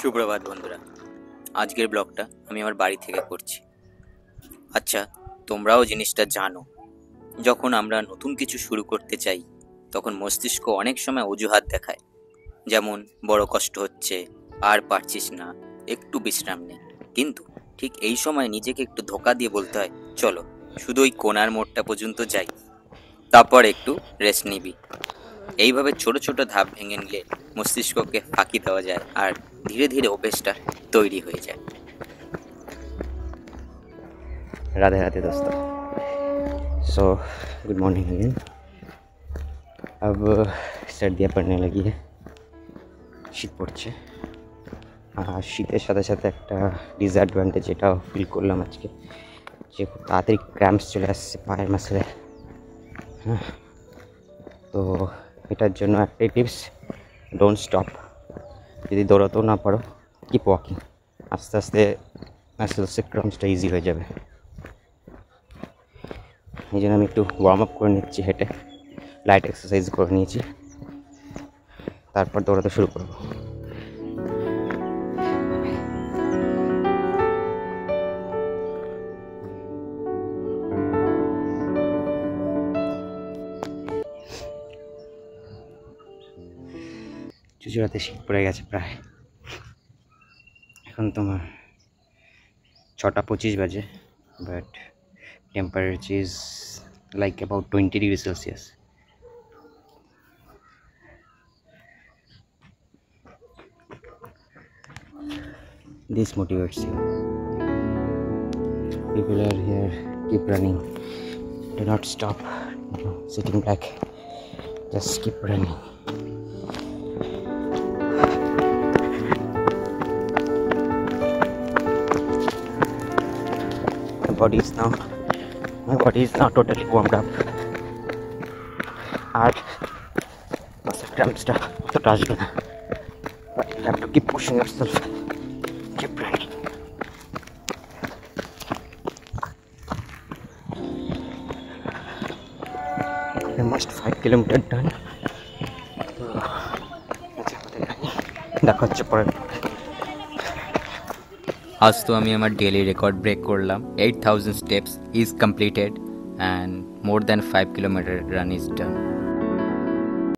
সুপ্রভাত বন্ধুরা, আজকের ব্লগটা আমি আমার বাড়ি থেকে করছি। আচ্ছা, তোমরাও জিনিসটা জানো, যখন আমরা নতুন কিছু শুরু করতে চাই তখন মস্তিষ্ক অনেক সময় অজুহাত দেখায়, যেমন বড় কষ্ট হচ্ছে, আর পারছিস না, একটু বিশ্রাম নে। কিন্তু ঠিক এই সময় নিজেকে একটু ধোকা দিয়ে বলতে হয়, চলো শুধু ওই কোণার মোড়টা পর্যন্ত যাই, তারপর একটু রেস্ট নিবি। এইভাবে ছোট ছোট ধাপ ভেঙে নিলে মস্তিষ্ককে ফাঁকি দেওয়া যায় আর ধীরে ধীরে অভ্যেসটা তৈরি হয়ে যায়। राधे राधे दोस्तों। So good morning again. अब सर्दियाँ पड़ने लगी है, শীত পড়ছে। আর শীতের সাথে সাথে একটা ডিসঅ্যাডভান্টেজ এটাও ফিল করলাম আজকে, যে খুব তাড়াতাড়ি ক্র্যাম্পস চলে আসছে পায়ের মাসলে। হ্যাঁ, তো এটার জন্য একটাই টিপস, ডোন্ট স্টপ। যদি দৌড়াতেও না পারো, কিপ ওয়াকিং। আস্তে আস্তে আস্তে আস্তে ক্র্যাম্পসটা ইজি হয়ে যাবে। এই জন্য আমি একটু ওয়ার্ম আপ করে নিচ্ছি, হেঁটে লাইট এক্সারসাইজ করে নিয়েছি, তারপর দৌড়াতে শুরু করব। চুচুড়াতে শীত পড়ে গেছে প্রায়। এখন তোমার 6:25 বাজে, but temperature is like about 20 degrees Celsius. This motivates you. People are here, keep running, do not stop, sitting back, just keep running. My body is now totally warmed up. R muscle cramps টা অতটা আসবে না, but you have to keep pushing yourself, keep running. Almost 5 kilometers done. দেখা হচ্ছে পরে। আজ তো আমি আমার ডেলি রেকর্ড ব্রেক করলাম। 8000 steps is completed and more than 5 kilometer run is done.